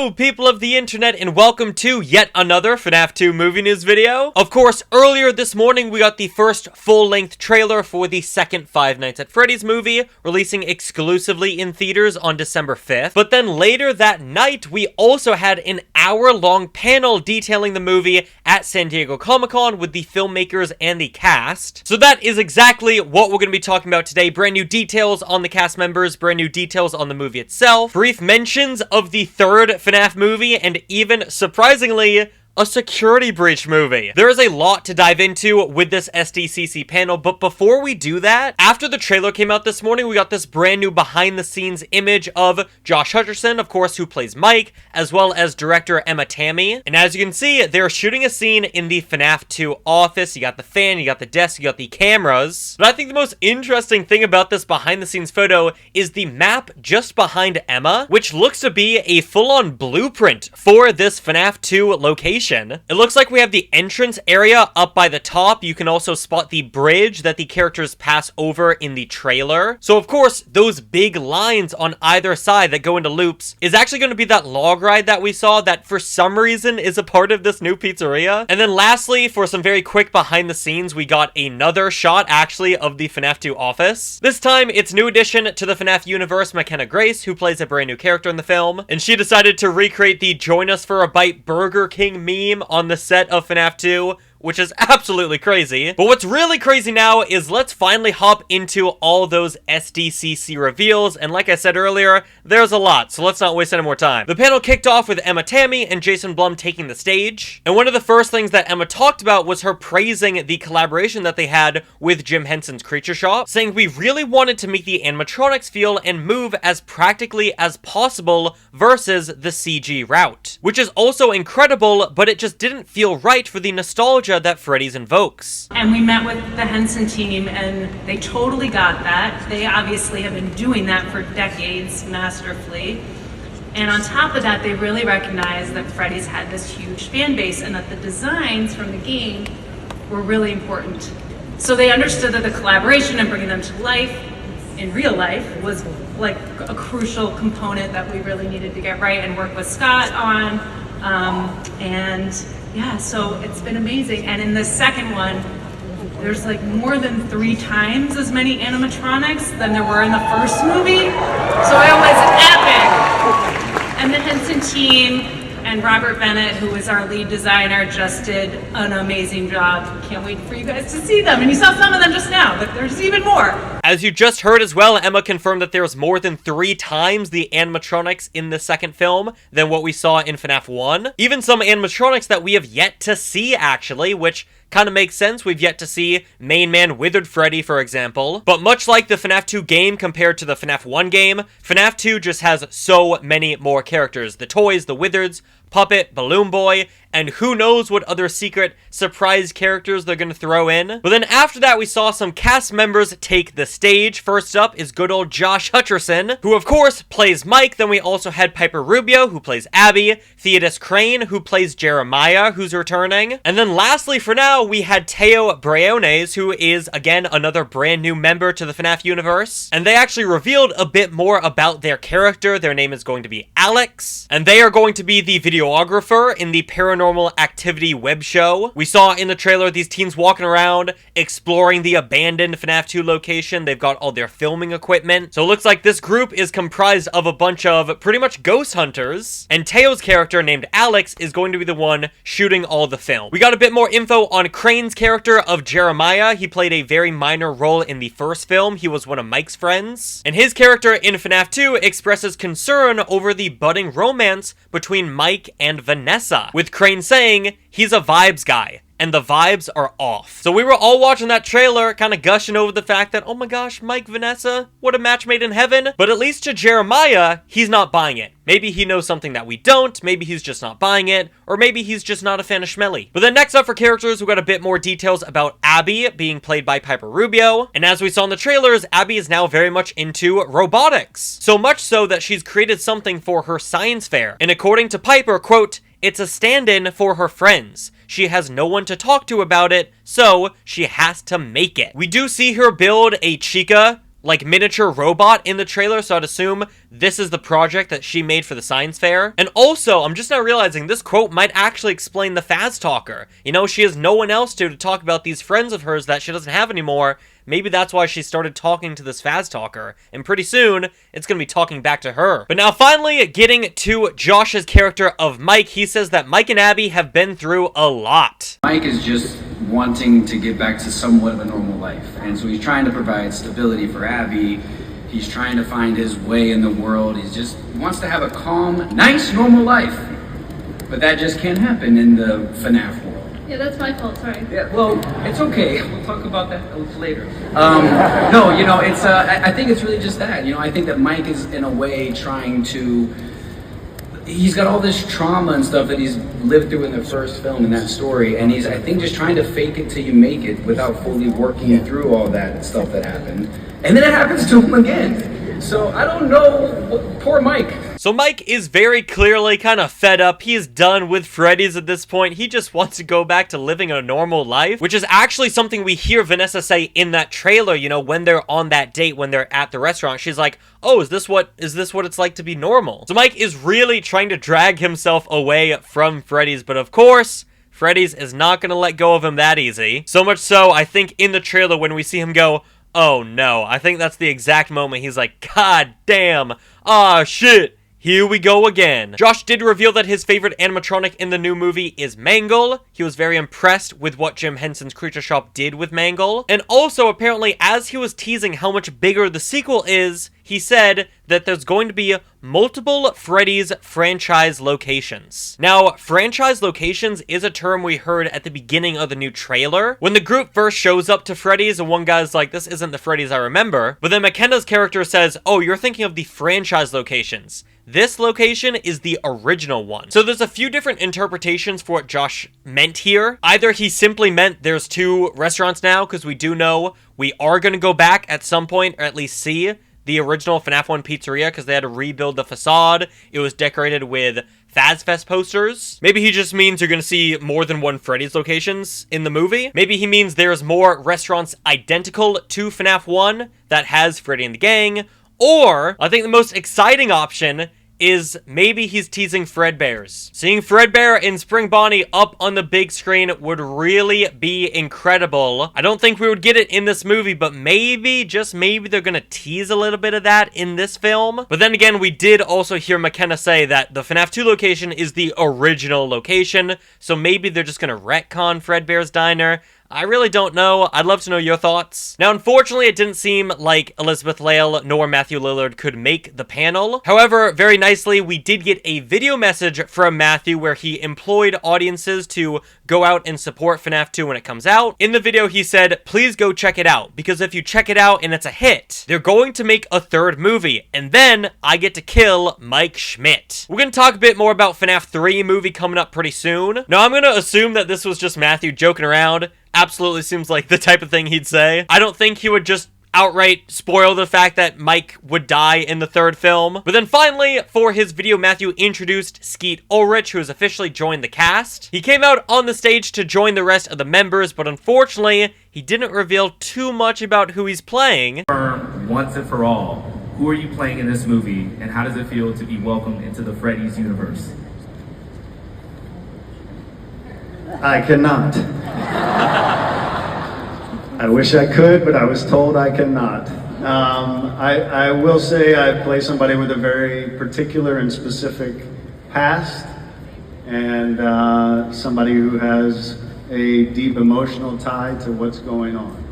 Hello, people of the internet, and welcome to yet another FNaF 2 movie news video. Of course, earlier this morning, we got the first full-length trailer for the second Five Nights at Freddy's movie, releasing exclusively in theaters on December 5th. But then later that night, we also had an hour-long panel detailing the movie at San Diego Comic-Con with the filmmakers and the cast. So that is exactly what we're going to be talking about today. Brand new details on the cast members, brand new details on the movie itself, brief mentions of the third FNaF movie, and even, surprisingly, a security breach movie. There is a lot to dive into with this SDCC panel, but before we do that, after the trailer came out this morning, we got this brand new behind-the-scenes image of Josh Hutcherson, of course, who plays Mike, as well as director Emma Tammy. And as you can see, they're shooting a scene in the FNaF 2 office. You got the fan, you got the desk, you got the cameras. But I think the most interesting thing about this behind-the-scenes photo is the map just behind Emma, which looks to be a full-on blueprint for this FNaF 2 location. It looks like we have the entrance area up by the top. You can also spot the bridge that the characters pass over in the trailer. So of course, those big lines on either side that go into loops is actually going to be that log ride that we saw that for some reason is a part of this new pizzeria. And then lastly, for some very quick behind the scenes, we got another shot actually of the FNaF 2 office. This time, it's new addition to the FNaF universe, McKenna Grace, who plays a brand new character in the film. And she decided to recreate the Join Us for a Bite Burger King meme on the set of FNaF 2, which is absolutely crazy. But what's really crazy now is let's finally hop into all those SDCC reveals, and like I said earlier, there's a lot, so let's not waste any more time. The panel kicked off with Emma Tammy and Jason Blum taking the stage, and one of the first things that Emma talked about was her praising the collaboration that they had with Jim Henson's Creature Shop, saying we really wanted to make the animatronics feel and move as practically as possible versus the CG route, which is also incredible, but it just didn't feel right for the nostalgia that Freddys invokes. And we met with the Henson team and they totally got that. They obviously have been doing that for decades masterfully. And on top of that, they really recognized that Freddys had this huge fan base and that the designs from the game were really important. So they understood that the collaboration and bringing them to life in real life was like a crucial component that we really needed to get right and work with Scott on. Yeah, so it's been amazing. And in the second one, there's like more than 3 times as many animatronics than there were in the first movie. So it was epic. And the Henson team and Robert Bennett, who is our lead designer, just did an amazing job. Can't wait for you guys to see them. And you saw some of them just now, but there's even more. As you just heard as well, Emma confirmed that there's more than 3 times the animatronics in the second film than what we saw in FNaF 1. Even some animatronics that we have yet to see, actually, which kind of makes sense. We've yet to see Main Man Withered Freddy, for example. But much like the FNaF 2 game compared to the FNaF 1 game, FNaF 2 just has so many more characters. The toys, the Wizards, Puppet, Balloon Boy, and who knows what other secret surprise characters they're gonna throw in. But then after that, we saw some cast members take the stage. First up is good old Josh Hutcherson, who of course plays Mike. Then we also had Piper Rubio, who plays Abby, Theodis Crane, who plays Jeremiah, who's returning. And then lastly for now, we had Teo Briones, who is again another brand new member to the FNaF universe. And they actually revealed a bit more about their character. Their name is going to be Alex, and they are going to be the videographer in the Paranormal Activity web show. We saw in the trailer these teens walking around, exploring the abandoned FNaF 2 location. They've got all their filming equipment. So it looks like this group is comprised of a bunch of pretty much ghost hunters, and Teo's character named Alex is going to be the one shooting all the film. We got a bit more info on Crane's character of Jeremiah. He played a very minor role in the first film. He was one of Mike's friends. And his character in FNaF 2 expresses concern over the budding romance between Mike and Vanessa, with Crane saying he's a vibes guy, and the vibes are off. So we were all watching that trailer, kind of gushing over the fact that, oh my gosh, Mike, Vanessa, what a match made in heaven. But at least to Jeremiah, he's not buying it. Maybe he knows something that we don't, maybe he's just not buying it, or maybe he's just not a fan of Schmelly. But then next up for characters, we got a bit more details about Abby being played by Piper Rubio. And as we saw in the trailers, Abby is now very much into robotics. So much so that she's created something for her science fair. And according to Piper, quote, "It's a stand-in for her friends. She has no one to talk to about it, so she has to make it." We do see her build a Chica like miniature robot in the trailer, so I'd assume this is the project that she made for the science fair. And also, I'm just now realizing this quote might actually explain the Phas talker. You know, she has no one else to talk about these friends of hers that she doesn't have anymore. Maybe that's why she started talking to this Phas talker, and pretty soon, it's gonna be talking back to her. But now finally, getting to Josh's character of Mike, he says that Mike and Abby have been through a lot. Mike is just wanting to get back to somewhat of a normal life, and so he's trying to provide stability for Abby. He's trying to find his way in the world. He wants to have a calm, nice, normal life. But that just can't happen in the FNaF world. Yeah, that's my fault, sorry. Yeah, well, it's okay. We'll talk about that later. No, you know, it's, I think it's really just that. You know, I think that Mike is, in a way, trying to, he's got all this trauma and stuff that he's lived through in the first film, in that story, and he's, I think, just trying to fake it till you make it without fully working through all that stuff that happened. And then it happens to him again. So, I don't know, poor Mike. So Mike is very clearly kind of fed up. He is done with Freddy's at this point. He just wants to go back to living a normal life, which is actually something we hear Vanessa say in that trailer, you know, when they're on that date, when they're at the restaurant. She's like, oh, is this what it's like to be normal? So Mike is really trying to drag himself away from Freddy's, but of course, Freddy's is not going to let go of him that easy. So much so, I think in the trailer when we see him go, oh no, I think that's the exact moment he's like, God damn, ah shit. Here we go again. Josh did reveal that his favorite animatronic in the new movie is Mangle. He was very impressed with what Jim Henson's Creature Shop did with Mangle. And also, apparently, as he was teasing how much bigger the sequel is, he said that there's going to be multiple Freddy's franchise locations. Now, franchise locations is a term we heard at the beginning of the new trailer. When the group first shows up to Freddy's, and one guy's like, this isn't the Freddy's I remember. But then McKenna's character says, oh, you're thinking of the franchise locations. This location is the original one. So there's a few different interpretations for what Josh meant here. Either he simply meant there's 2 restaurants now, because we do know we are going to go back at some point, or at least see the original FNaF 1 pizzeria, because they had to rebuild the facade. It was decorated with FazFest posters. Maybe he just means you're going to see more than 1 Freddy's locations in the movie. Maybe he means there's more restaurants identical to FNaF 1 that has Freddy and the gang. Or, I think the most exciting option is maybe he's teasing Fredbears. Seeing Fredbear and Spring Bonnie up on the big screen would really be incredible. I don't think we would get it in this movie, but maybe, just maybe, they're gonna tease a little bit of that in this film. But then again, we did also hear McKenna say that the FNaF 2 location is the original location, so maybe they're just gonna retcon Fredbear's Diner. I really don't know. I'd love to know your thoughts. Now, unfortunately, it didn't seem like Elizabeth Lail nor Matthew Lillard could make the panel. However, very nicely, we did get a video message from Matthew where he employed audiences to go out and support FNaF 2 when it comes out. In the video, he said, please go check it out, because if you check it out and it's a hit, they're going to make a 3rd movie, and then I get to kill Mike Schmidt. We're going to talk a bit more about FNaF 3 movie coming up pretty soon. Now, I'm going to assume that this was just Matthew joking around. Absolutely seems like the type of thing he'd say. I don't think he would just outright spoil the fact that Mike would die in the 3rd film. But then finally, for his video, Matthew introduced Skeet Ulrich, who has officially joined the cast. He came out on the stage to join the rest of the members, but unfortunately, he didn't reveal too much about who he's playing. Once and for all, who are you playing in this movie, and how does it feel to be welcomed into the Freddy's universe? I cannot. I wish I could, but I was told I cannot. I will say I play somebody with a very particular and specific past, and somebody who has a deep emotional tie to what's going on.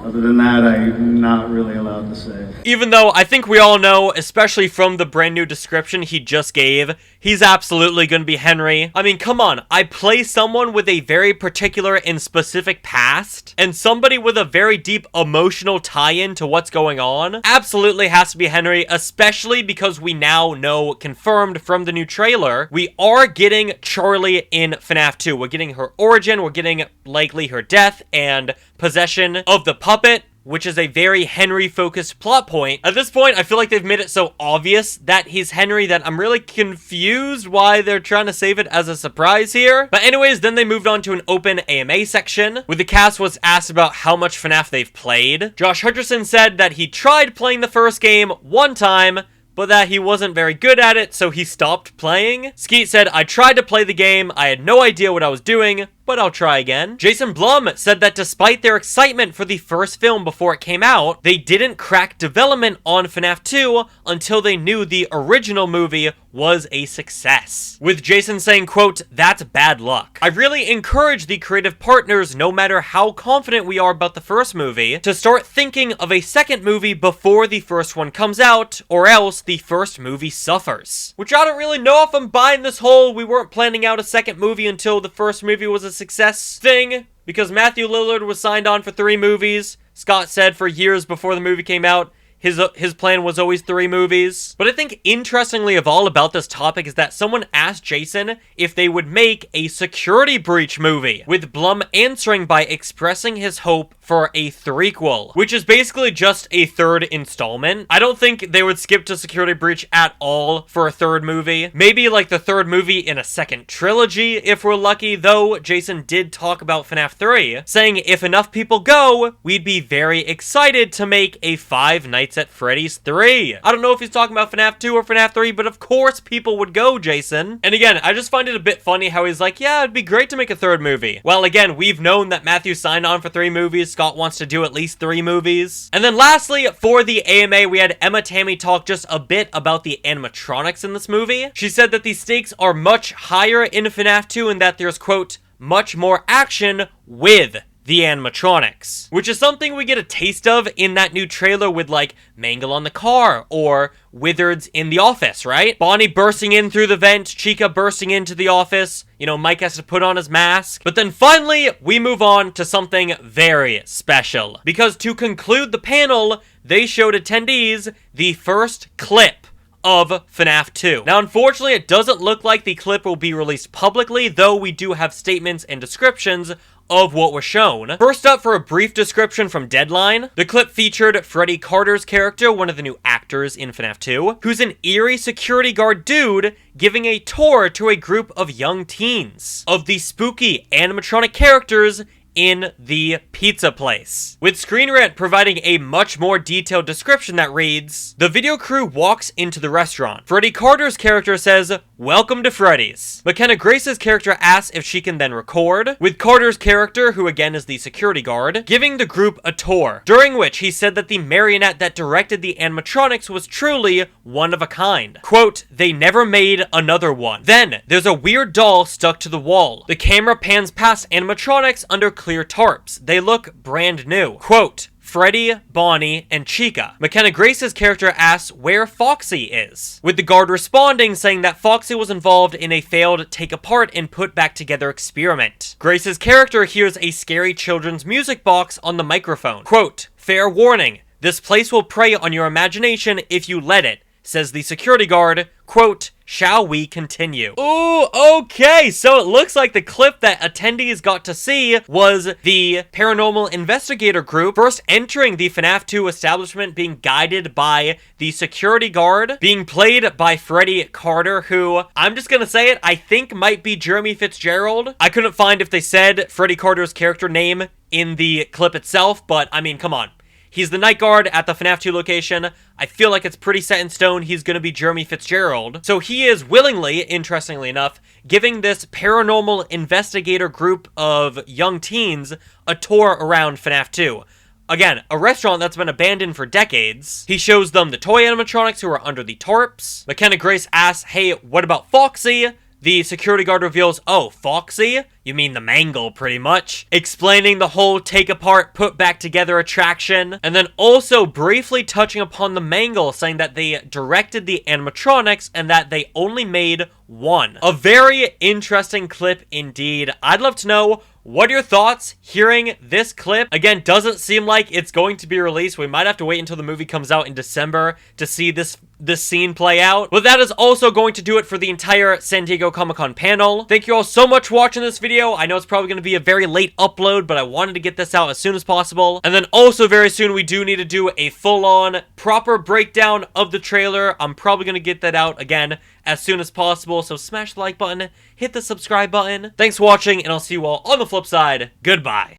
Other than that, I'm not really allowed to say. Even though I think we all know, especially from the brand new description he just gave, he's absolutely going to be Henry. I mean, come on. I play someone with a very particular and specific past, and somebody with a very deep emotional tie-in to what's going on. Absolutely has to be Henry, especially because we now know, confirmed from the new trailer, we are getting Charlie in FNaF 2. We're getting her origin, we're getting likely her death, and possession of the puppet. which is a very Henry-focused plot point. At this point, I feel like they've made it so obvious that he's Henry that I'm really confused why they're trying to save it as a surprise here. But anyways, then they moved on to an open AMA section, where the cast was asked about how much FNaF they've played. Josh Hutcherson said that he tried playing the first game one time, but that he wasn't very good at it, so he stopped playing. Skeet said, I tried to play the game, I had no idea what I was doing, but I'll try again. Jason Blum said that despite their excitement for the first film before it came out, they didn't crack development on FNaF 2 until they knew the original movie was a success. With Jason saying, quote, that's bad luck. I really encourage the creative partners, no matter how confident we are about the first movie, to start thinking of a second movie before the first one comes out, or else the first movie suffers. Which I don't really know if I'm buying this whole we weren't planning out a second movie until the first movie was a success thing, because Matthew Lillard was signed on for 3 movies. Scott said for years before the movie came out, his plan was always 3 movies. But I think interestingly of all about this topic is that someone asked Jason if they would make a security breach movie, with Blum answering by expressing his hope for a threequel, which is basically just a 3rd installment. I don't think they would skip to security breach at all for a 3rd movie. Maybe like the 3rd movie in a second trilogy if we're lucky, though Jason did talk about FNaF 3, saying if enough people go, we'd be very excited to make a Five Nights at Freddy's 3. I don't know if he's talking about FNaF 2 or FNaF 3, but of course people would go, Jason. And again, I just find it a bit funny how he's like, yeah, it'd be great to make a 3rd movie. Well, again, we've known that Matthew signed on for 3 movies. Scott wants to do at least 3 movies. And then lastly, for the AMA, we had Emma Tammy talk just a bit about the animatronics in this movie. She said that the stakes are much higher in FNaF 2 and that there's, quote, much more action with the animatronics, which is something we get a taste of in that new trailer with like Mangle on the car or Wizards in the office, right? Bonnie bursting in through the vent, Chica bursting into the office, you know, Mike has to put on his mask. But then finally, we move on to something very special, because to conclude the panel, they showed attendees the first clip of FNaF 2. Now, unfortunately, it doesn't look like the clip will be released publicly, though we do have statements and descriptions of what was shown. First up, for a brief description from Deadline, the clip featured Freddy Carter's character, one of the new actors in FNaF 2, who's an eerie security guard dude giving a tour to a group of young teens of the spooky animatronic characters in the pizza place, with Screen Rant providing a much more detailed description that reads, the video crew walks into the restaurant. Freddy Carter's character says, welcome to Freddy's. McKenna Grace's character asks if she can then record, with Carter's character, who again is the security guard, giving the group a tour, during which he said that the marionette that directed the animatronics was truly one of a kind. Quote, they never made another one. Then, there's a weird doll stuck to the wall. The camera pans past animatronics under clear tarps. They look brand new. Quote, Freddy, Bonnie, and Chica. McKenna Grace's character asks where Foxy is, with the guard responding saying that Foxy was involved in a failed take apart and put back together experiment. Grace's character hears a scary children's music box on the microphone. Quote, fair warning, this place will prey on your imagination if you let it, says the security guard. Quote, shall we continue? Ooh, okay, so it looks like the clip that attendees got to see was the paranormal investigator group first entering the FNaF 2 establishment, being guided by the security guard, being played by Freddy Carter, who, I'm just gonna say it, I think might be Jeremy Fitzgerald. I couldn't find if they said Freddy Carter's character name in the clip itself, but I mean, come on. He's the night guard at the FNaF 2 location. I feel like it's pretty set in stone he's going to be Jeremy Fitzgerald. So he is willingly, interestingly enough, giving this paranormal investigator group of young teens a tour around FNaF 2. Again, a restaurant that's been abandoned for decades. He shows them the toy animatronics who are under the tarps. McKenna Grace asks, hey, what about Foxy? The security guard reveals, oh, Foxy? You mean the Mangle, pretty much. Explaining the whole take apart, put back together attraction. And then also briefly touching upon the Mangle, saying that they directed the animatronics and that they only made 1. A very interesting clip indeed. I'd love to know, what are your thoughts hearing this clip? Again, doesn't seem like it's going to be released. We might have to wait until the movie comes out in December to see this scene play out. But that is also going to do it for the entire San Diego Comic-Con panel. Thank you all so much for watching this video. I know it's probably going to be a very late upload, but I wanted to get this out as soon as possible. And then also very soon, we do need to do a full-on proper breakdown of the trailer. I'm probably going to get that out again as soon as possible. So smash the like button, hit the subscribe button. Thanks for watching, and I'll see you all on the flip side. Goodbye.